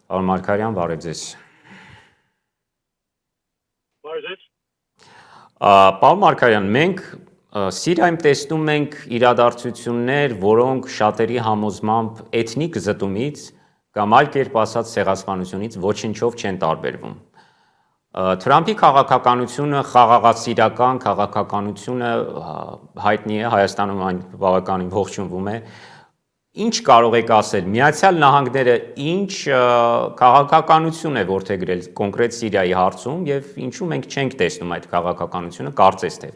Պարոն Մարգարյան, բարև ձեզ։ Բարև ձեզ։ Պարոն Մարգարյան, մենք Սիրիայում տեսնում ենք իրադարձություններ, որոնք շատերի համոզմամբ էթնիկ զտումից կամ այլ կերպ ասած ցեղասպանությունից ոչնչով չեն տարբերվում։ Թրամփի քաղաքականությունը, խաղաղասիրական քաղաքականությունը հայտնի է, Հայաստանում այն բավականին ողջունվում է։ Ինչ կարող եք ասել, Միացյալ Նահանգները ինչ քաղաքականություն է որդեգրել կոնկրետ Սիրիայի հարցում եւ ինչու մենք չենք տեսնում այդ քաղաքականությունը, կարծես թե։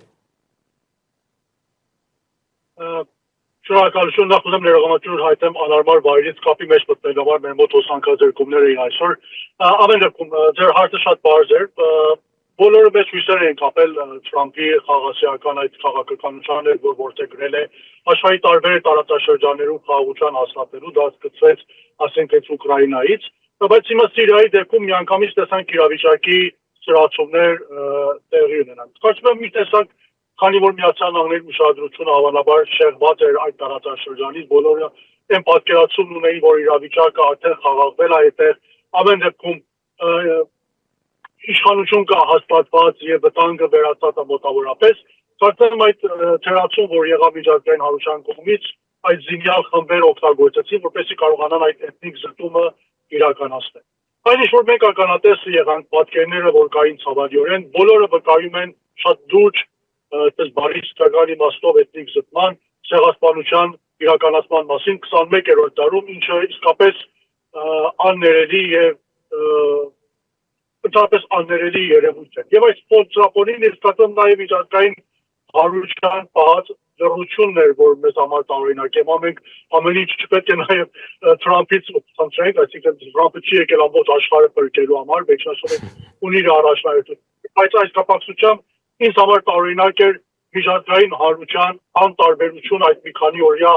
Շնորհակալություն, նախ ուզում ներողամտություն հայտնեմ անարմար վայրից կապի մեջ մտնելու համար մեր մոտ հոսանքազրկումներ էին այսօր։ Ամեն դեպքում ձեր հարցը շատ բարձ էր։ Բոլորը մեծ հույսեր էին կապել Թրամփի խաղաղասիրական այդ քաղաքականության հետ, որ որդեգրել է աշխարհի տարբեր տարածաշրջաններում խաղաղության հաստատելու, դա սկսվեց, ասենք, այս Ուկրաինայից, բայց հիմա Սիրիայի դեպքում միանգամից տեսանք իրավիճակի սրացումներ տեղի ունենան։ Կարծում եմ մի տեսակ քանի որ Միացյալ Նահանգների ուշադրությունը հավանաբար շեղված էր այդ տարածաշրջանից, բոլորը այն պատկերացումն ունեին, որ իրավիճակը արդեն խաղաղվել է այդտեղ, ամեն դեպքում իշխանություն կա հաստատված եւ վտանգը վերացած է մոտավորապես, կարծեմ այդ թերացում, որ եղավ միջազգային հանրության կողմից, այդ զինյալ խմբեր օգտագործեցին, որպեսզի կարողանան այդ էթնիկ զտումը իրականացնել։ Այն ինչ որ մենք ականատես եղանք պատկերները, որ կային ցավալիորեն, բոլորը վկայում են շատ լուրջ այդպես բարի ստական իմաստով էթնիկ զտման, ցեղասպանության իրականացման մասին 21-րդ դարում, ինչը իսկապես աններելի եւ ընդհանրապես աններելի երևույթ է։ Եվ այս փոփոխությունին ներկայացնում նաեւ միջազգային հարության պահած լռությունն էր, որ մեզ համար տարօրինակ է։ Մենք ամեն ինչ չպետք է նաեւ Թրամփից խնդրենք, այսինքն Թրամփը չի եկել ամբողջ աշխարհը բրկելու համար, մեջնաշորեն ունի իր առաջնահերթություն։ Բայց այս կապակցությամբ ինձ համար տարօրինակ էր միջազգային հանրության անտարբերություն այդ մի քանի օրյա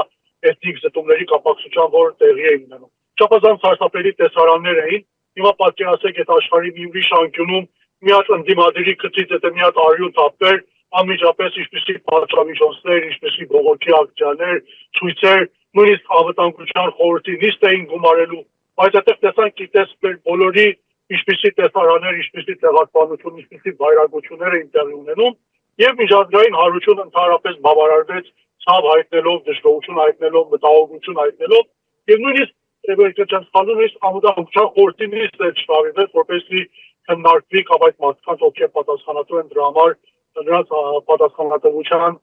էթնիկ զտումների կապակցությամբ, որ տեղի էին ունենում։ Չափազանց սարսափելի տեսարաններ էին։ Հիմա պատկերացրեք այդ աշխարհի մի ուրիշ անկյունում մի հատ ընդդիմադիրի քծից հետո մի հատ արյուն թափվեր, անմիջապես ինչպեսի պատժամիջոցներ, ինչպեսի բողոքի ակցիաներ, ցույցեր, նույնիսկ անվտանգության խորհրդի նիստ էին գումարելու, բայց այդտեղ տեսանք գիտես մեր բոլորի ինչպեսի տեսարաններ, ինչպեսի տեղեկատվություն, ինչպեսի վայրագություններ էին տեղի ունենում, եւ միջազգային հանրությունը ընդհանրապես բավարարվեց ցավ հայտնելով, դժգոհություն հայտնելով, մտահոգություն հայտնելով, եւ նույնիսկ նույնիսկ անվտանգության խորհրդի նիստ չհավիրվեց, որպեսզի քննարկվի կամ այդ մարդկանց, ովքեր պատասխանատու են դրա համար, նրանց պատասխանատվության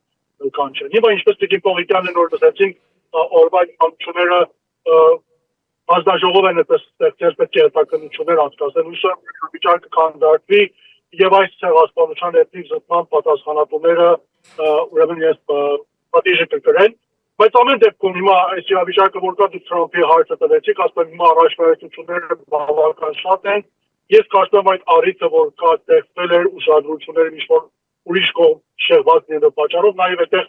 կանչեն։ Հիմա ինչպես Տիկին Պողիկյանն նոր լսեցինք, օրվա իշխանությունները հանձնաժողով են այդպես ստեղծել, պետք է հետաքննություններ անցկացնել, հույսով վիճակը կանդարտվի եւ այս ցեղասպանության էթնիկ զտման պատասխանատուները ուրեմն ես պատիժը կկրեն, բայց ամեն դեպքում հիմա այս իրավիճակը որ կա դու Թրամփի հարցը տվեցիք, ասում եմ հիմա առաջնահերթությունները բավական շատ են, ես կարծում եմ այդ առիթը որ կա ստեղծվել էր ուշադրությունները ինչ-որ ուրիշ կողմ շեղված լինելու պատճառով, նաեւ այդտեղ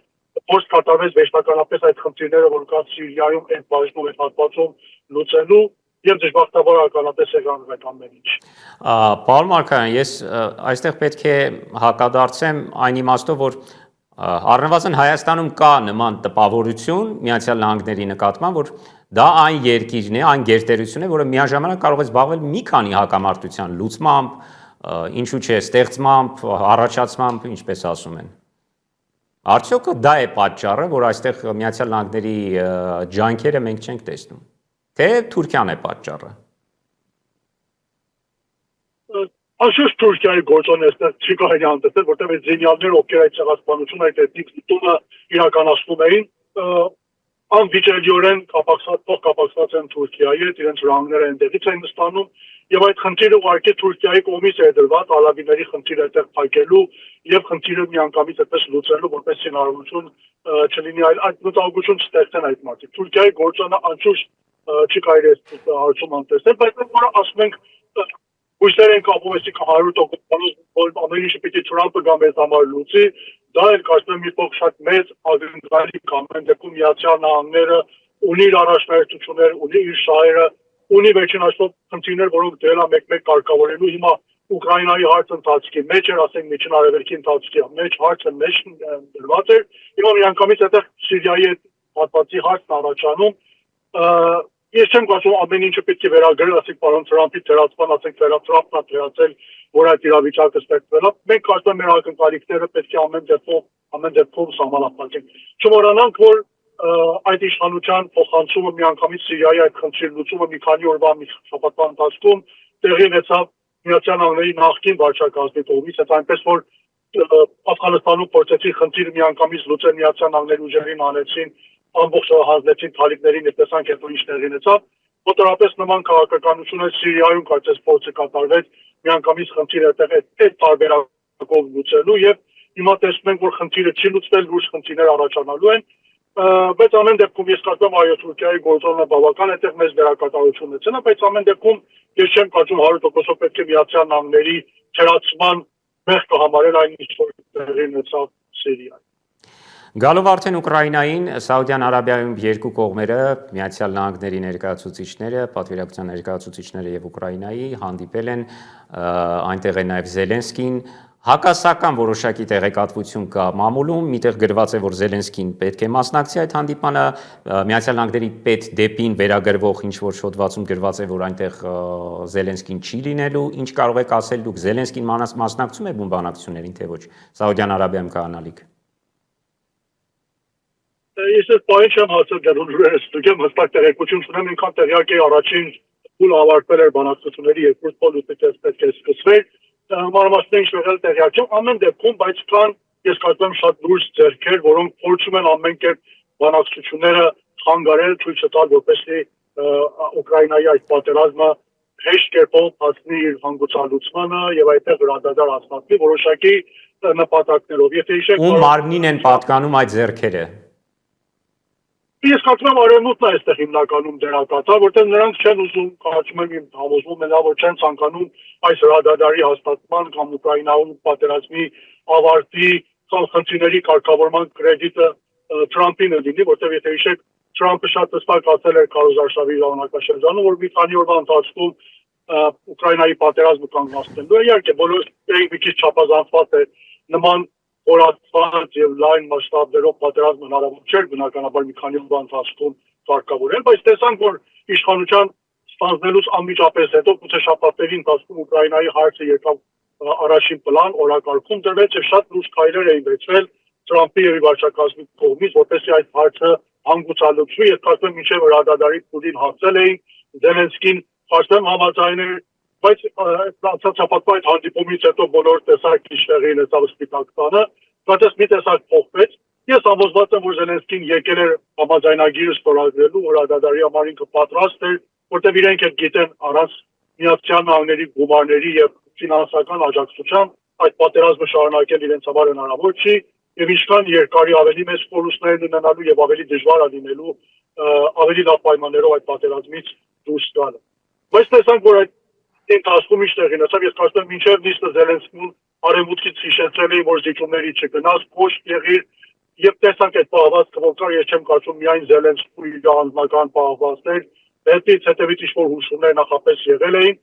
փորձ կատարվեց վերջնականապես այդ խնդիրները որ կա Սիրիայում այդ բաժնում այդ հատվածում լուծելու եւ դժբախտաբար ականատես եղանք այդ ամեն ինչ։ Պարոն Մարգարյան, ես այստեղ պետք է հակադարձեմ այն իմաստով, որ առնվազն Հայաստանում կա նման տպավորություն Միացյալ Նահանգների նկատմամբ, որ դա այն երկիրն է, այն գերտերությունն է, որը միաժամանակ կարող է զբաղվել մի քանի հակամարտության լուծմամբ, ինչու՞ չէ, ստեղծմամբ, առաջացմամբ, ինչպես ասում են։ Արդյոք դա է պատճառը, որ այստեղ Միացյալ Նահանգների ջանքերը մենք չենք տեսնում, թե Թուրքիան է պատճառը։ Անշուշտ Թուրքիայի գործոնը այստեղ չի կարելի հանդես, որտեղ այդ զինյալները, ովքեր այդ ցեղասպանությունը, այդ էթնիկ զտումը իրականացնում էին, անվիճելիորեն կապակցված են Թուրքիայի հետ, իրենց ռանգները այնտեղից են ստանում, եւ այդ խնդիրը ուղղակի Թուրքիայի կողմից է դրված ալավիների խնդիրը այդտեղ փակելու եւ խնդիրը միանգամից այդպես լուծելու, որպես հնարավորություն չլինի այդ մտահոգություն չստեղծեն այդ մարդիկ։ Թուրքիայի գործոնը անշուշտ չի կարելի հարցում անտեսել, բայց մենք ասում ենք հույսեր են կապում էսի 100% որ ամեն ինչը պիտի Թրամփը գա մեզ համար լուծի, դա էլ կարծում եմ մի փոքր շատ մեծ ակնկալի կամ այն դեպքում Միացյալ Նահանգները ունի իր առաջնահերթություններ, ունի իր շահերը, ունի վերջին հաշվով խնդիրներ, որոնք դրել է մեկ-մեկ կարգավորելու հիմա Ուկրաինայի հարցը ընթացքի մեջ էր, ասենք միջին արևելքի ընթացքի մեջ հարցը մեջ դրված էր, հիմա միանգամից այդտեղ Սիրիայի հետ հատվածի հարցն առաջանում, Ես չեմ կարծում ամեն ինչը պետք է վերագրել, ասենք պարոն Թրամփի թերացման, ասենք Թրամփն է թերացել, որ այդ իրավիճակը ստեղծվել է։ Մենք կարծում եմ մեր ակնկալիքները պետք է ամեն դեպքում սահմանափակենք։ Չմոռանանք, որ այդ իշխանության փոխանցումը միանգամից Սիրիայի այդ խնդրի լուծումը մի քանի օրվա մի շաբաթվա ընթացքում տեղի ունեցավ Միացյալ Նահանգների նախկին վարչակազմի կողմից, այդ այնպես որ Աֆղանստանում փորձեցին խնդիրը միանգամից լուծել Միացյալ Նահանգների ուժերին անեցին ամբողջ հանձնեցին թալիբներին եւ տեսանք հետո ինչ տեղի ունեցավ մոտավորապես նման քաղաքականություն էլ Սիրիայում կարծես փորձը կատարվեց միանգամից խնդիրը այդ տարբերակով լուծելու եւ հիմա տեսնում ենք որ խնդիրը չի լուծվել լուրջ խնդիրներ առաջանալու են բայց ամեն դեպքում ես կարծում եմ այո Թուրքիայի գործոնը բավական այդտեղ մեծ դերակատարություն ունեցել է բայց ամեն դեպքում ես չեմ կարծում 100% պետք է Միացյալ Նահանգների չերացման մեղ կհամարել այն ինչ որ տեղի ունեցավ Սիրիայում Գալով արդեն Ուկրաինային, Սաուդյան Արաբիայում երկու կողմերը, Միացյալ Նահանգների ներկայացուցիչները, պատվիրակության ներկայացուցիչները եւ Ուկրաինայի հանդիպել են, այնտեղ է նաեւ Զելենսկին, հակասական որոշակի տեղեկատվություն կա մամուլում, միտեղ գրված է, որ Զելենսկին պետք է մասնակցի այդ հանդիպանը, Միացյալ Նահանգների պետդեպին վերագրվող ինչ-որ շոդվածում գրված է, որ այնտեղ Զելենսկին չի լինելու, ինչ կարող եք ասել դուք, Զելենսկին մասնակցում է բուն բանակցություններին, թե ոչ, Սաուդյան Արաբիայում կանալիք Ես այս պահին չեմ հասել դեռ ստուգ եմ հստակ տեղեկություն չունեմ ինքան տեղյակ էի առաջին փուլ ավարտվել էր բանակցությունների երկրորդ փուլը պետք է սկսվեր մանրամասն ինչ եղել տեղյակ չեմ ամեն դեպքում բայց կան ես կարծում եմ շատ լուրջ ձեռքեր որոնք փորձում են ամեն կերպ բանակցությունները խանգարել ցույց տալ որպեսզի Ուկրաինայի այդ պատերազմը հեշտ կերպով հասնի իր հանգուցալուծմանը եւ այդտեղ հրադադար հասնի որոշակի նպատակներով եթե հիշեք ում մարմնին են պատկանում այդ ձեռքերը Ես կարծում եմ արևմուտքն է այստեղ հիմնականում դերակատար, որտեղ նրանք չեն ուզում, կարծում եմ համոզվում են, որ չեն ցանկանում այս հրադադարի հաստատման կամ Ուկրաինայում պատերազմի ավարտի կամ խնդիրների կարգավորման կրեդիտը Թրամփին լինի, որտեղ եթե հիշեք, Թրամփը շատ հստակ ասել էր քարոզարշավի ժամանակաշրջանում, որ մի քանի օրվա ընթացքում Ուկրաինայի պատերազմը կանգնացնելու է, իհարկե բոլոր մի քիչ չափազանցված է նման խորացված եւ լայն մասշտաբներով պատերազմ հնարավոր չէր բնականաբար մի քանի օրվա ընթացքում կարգավորել, բայց տեսանք որ իշխանության ստանձնելուց անմիջապես հետո գուցե շաբաթների ընթացքում Ուկրաինայի հարցը եկավ առաջին պլան, օրակարգում դրվեց եւ շատ լուրջ քայլեր էին վերցվել Թրամփի եւ վարչակազմի կողմից, որպեսզի այդ հարցը հանգուցալուծվի, եւ կարծում եմ մինչեւ հրադադարի փուլին հասել էին Զելենսկին կարծում համաձայնել բայց ցածապատվա այդ հանդիպումից հետո բոլոր տեսակ իշխեղի ունեցավ Սպիտակ տանը, բայց մի տեսակ փոխվեց։ Ես համոզված եմ, որ Զելենսկին եկել էր համաձայնագիրը ստորագրելու, հրադադարի համար ինքը պատրաստ էր, որտեղ իրենք էլ գիտեն առանց Միացյալ Նահանգների գումարների եւ ֆինանսական աջակցության այդ պատերազմը շարունակել իրենց համար հնարավոր չի եւ ինչքան երկարի ավելի մեծ կորուստներ ունենալու եւ ավելի դժվար լինելու ավելի լավ պայմաններով այդ պատերազմից դուրս գալը։ Բայց տեսանք, որ այդ ընթացքում ինչ տեղի ունեցավ, ես կարծում եմ մինչև նիստը Զելենսկին արևմուտքից հիշեցրել էին, որ զիջումների չգնաց, կոշտ եղիր եւ տեսանք այդ պահվածքը, որ կար, ես չեմ կարծում միայն Զելենսկի անձնական պահվածներ, հետևից ինչ-որ հուշումներ նախապես եղել էին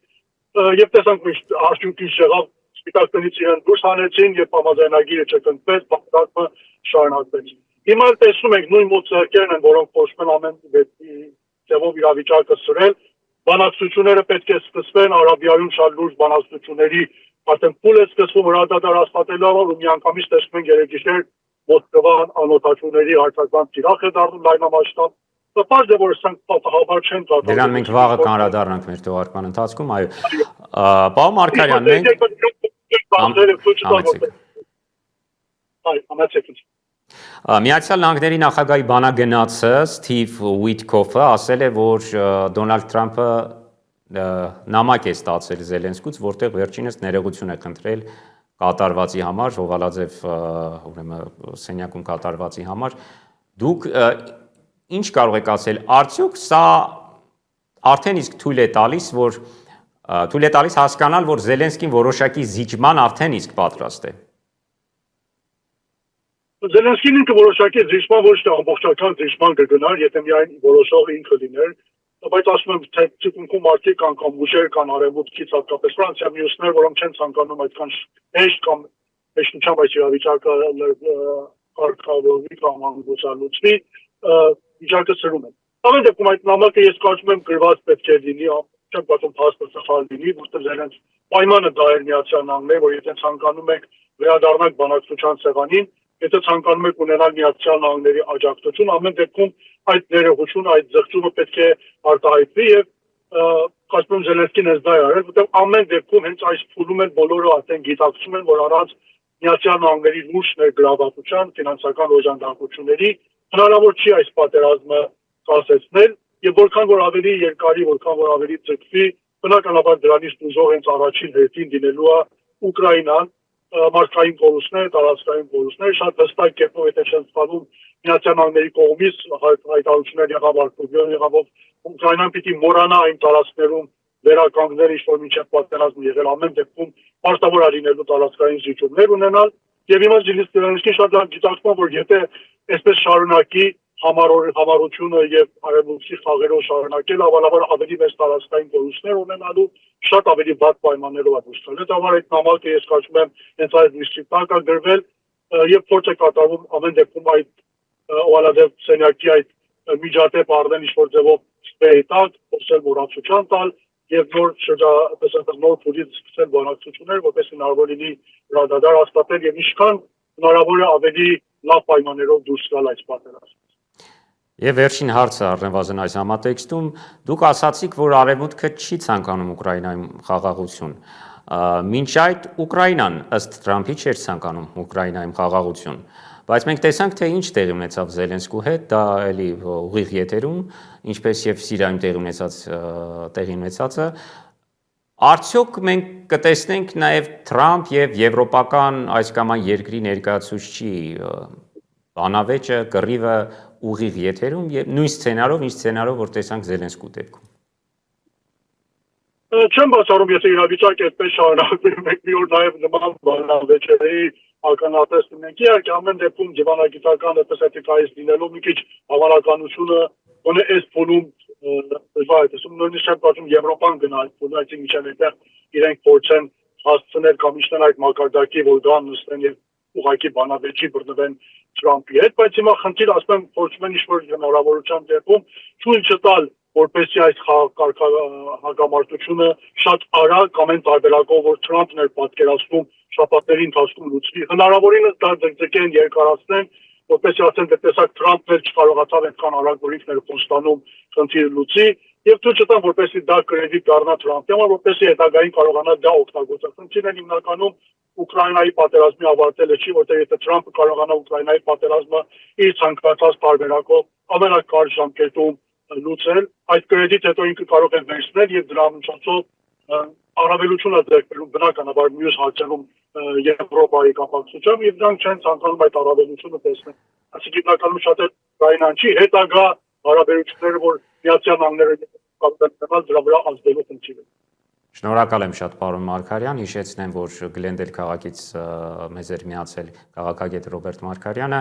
եւ տեսանք ինչ արդյունքից եղավ Սպիտակ տնից իրեն դուրս հանեցին եւ համաձայնագիրը չկնքվեց, պատերազմը շարունակվեց։ Հիմա տեսնում ենք նույն մոտ ձեռքերն են, որոնք փորձում են ամեն ձևով իրավիճակը սրել բանակցությունները պետք է սկսվեն Արաբիայում շատ լուրջ բանակցությունների արդեն փուլ է սկսվում հրադադար հաստատելով ու միանգամից տեսնում ենք երեքիշեր Մոսկվան անօթաչուների հարձակման թիրախ է դառնում լայնամասշտաբ Պարզ է որ սրանք պատահաբար չեն դառնում Դրան մենք վաղը կանրադառնանք մեր թողարկման ընթացքում այո Պարոն Մարգարյան մենք Միացյալ Նահանգների նախագահի բանագնացը Սթիվ Ուիթքոֆը ասել է, որ Դոնալդ Թրամփը նամակ է ստացել Զելենսկուց, որտեղ վերջինս ներողություն է խնդրել կատարվածի համար, Հովալաձև ուրեմն սենյակում կատարվածի համար։ Դուք ինչ կարող եք ասել, արդյոք սա արդեն իսկ թույլ է տալիս հասկանալ, որ Զելենսկին որոշակի զիջման արդեն իսկ պատրաստ է։ Զելենսկին ինքը որոշակի զիջման ոչ թե ամբողջական զիջման կգնար, եթե միայն որոշողը ինքը լիներ, բայց ասում եմ, թե ցիկունքում մարդիկ անգամ ուժեր կան արևմուտքից, հատկապես Ֆրանսիա, մյուսներ, որոնք չեն ցանկանում այդքան հեշտ կամ հեշտությամբ այս իրավիճակը կարգավորվի կամ հանգուցալուծվի, վիճակը սրում են։ Ամեն դեպքում այդ նամակը ես կարծում եմ գրված պետք է լինի, չեմ կարծում փաստը սխալ լինի, որտեղ իրենց պայմանը դա էր Միացյալ Նահանգները, որ եթե ցանկանում եք վերադառնալ բանակցության սեղանին, եթե ցանկանում եք ունենալ Միացյալ Նահանգների աջակցություն, ամեն դեպքում այդ ներողությունը, այդ զղջումը պետք է արտահայտվի եւ կարծում եմ Զելենսկին հենց դա է արել, որտեղ ամեն դեպքում հենց այս փուլում են բոլորը արդեն գիտակցում են, որ առանց Միացյալ Նահանգների լուրջ ներգրավվածության, ֆինանսական օժանդակությունների հնարավոր չի այս պատերազմը կասեցնել եւ որքան որ ավելի երկարի, որքան որ ավելի ձգվի, բնականաբար դրանից դժոխ հենց առաջին հերթին դինելու է Ուկրաինան, մարդկային կորուստներ, տարածքային կորուստներ, շատ հստակ կերպով եթե չեմ սխալվում Միացյալ Նահանգների կողմից հայտարարություններ եղավ արտոբիոն եղավ Ուկրաինան պիտի մոռանա այն տարածքներում վերականգնել ինչ-որ մինչև պատերազմը եղել ամեն դեպքում պարտավոր է լինելու տարածքային զիջումներ ունենալ եւ հիմա Զելենսկին շատ լավ գիտակցում որ եթե այսպես շարունակի համառությունը եւ արևմուտքի խաղերով շարունակել ավալաբար ավելի մեծ տարածքային կորուստներ ունենալու շատ ավելի վատ պայմաններով է դուրս գալու։ Դա այդ նամակը ես կարծում եմ հենց այդ լիստի տակ է գրվել եւ փորձ է կատարվում ամեն դեպքում այդ օվալադեվ սենյակի այդ միջադեպ արդեն ինչ-որ ձևով ստեյտակ, խոսել մոռացության տալ եւ նոր փուլից սկսել բանակցություններ, որպես հնարավոր լինի հրադադար հաստատել եւ ինչքան հնարավոր է ավելի լավ պայմաններով դուրս գալ այս պատերազմից։ Եվ վերջին հարցը առնվազն այս համատեքստում դուք ասացիք, որ Արևմուտքը չի ցանկանում Ուկրաինայում խաղաղություն։ Մինչ այդ Ուկրաինան ըստ Թրամփի չէր ցանկանում Ուկրաինայում խաղաղություն։ Բայց մենք տեսանք, թե ինչ տեղի ունեցավ Զելենսկու հետ, դա էլի ուղիղ եթերում, ինչպես եւ Սիրիայում տեղի ունեցածը։ Արդյոք մենք կտեսնենք նաեւ Թրամփ եւ եվրոպական այս կամ այն երկրի ներկայացուցիչի բանավեճը, կռիվը ուղիղ եթերում եւ նույն սցենարով, ինչ սցենարով որ տեսանք Զելենսկու դեպքում։ Չեմ բացառում, եթե իրավիճակը այդպես շարունակվի, մենք մի օր նաեւ նման բանավեճերի ականատես լինենք։ Իհարկե ամեն դեպքում դիվանագիտական այդպես էթիկայից լինելով մի քիչ հավանականությունը գոնե այս փուլում դժվար է, նույնիսկ չեմ կարծում Եվրոպան գնա այդ փուլը, այսինքն միջև այդտեղ իրենք փորձեն հասցնել կամ իշտեն այդ մակարդակի, որ գան նստեն եւ ուղղակի բանավեճի բռնվեն Թրամփի հետ, բայց հիմա խնդիր ասում եմ փորձում են ինչ-որ հնարավորության դեպքում ցույց չտալ, որպեսզի այս հակամարտությունը շատ արագ ամեն տարբերակով որ Թրամփն էր պատկերացնում շաբաթների ընթացքում լուծվի, հնարավորինս դա ձգձգեն երկարացնեն, որպեսզի ասեն դե տեսակ Թրամփն էլ չկարողացավ այդքան արագ որ ինքն էր Պոստանում խնդիրը լուծի եւ ցույց տան որպեսզի դա կրեդիտ դառնա Թրամփի համար, որպեսզի հետագային կարողանա դա օգտագործել։ Խնդիրն հիմնականում Ուկրաինայի պատերազմի ավարտելը չի, որտեղ եթե Թրամփը կարողանա Ուկրաինայի պատերազմը իր ցանկացած տարբերակով ամենակարճ ժամկետում լուծել, այդ կրեդիտ հետո ինքը կարող է վերցնել եւ դրա միջոցով առավելությունը ձեռքբերում բնականաբար մյուս հարցերում Եվրոպայի կապակցությամբ եւ դրանք չեն ցանկանում այդ առավելությունը տեսնել։ Այսինքն հիմնականում շատ է Ուկրաինան չի հետագա հարաբերությունները, որ Միացյալ Նահանգները կապիտալական դրա վրա ազդելու խնդիր է։ Շնորհակալ եմ շատ, պարոն Մարգարյան, հիշեցնեմ, որ Գլենդել քաղաքից մեզ էր միացել քաղաքագետ Ռոբերտ Մարգարյանը։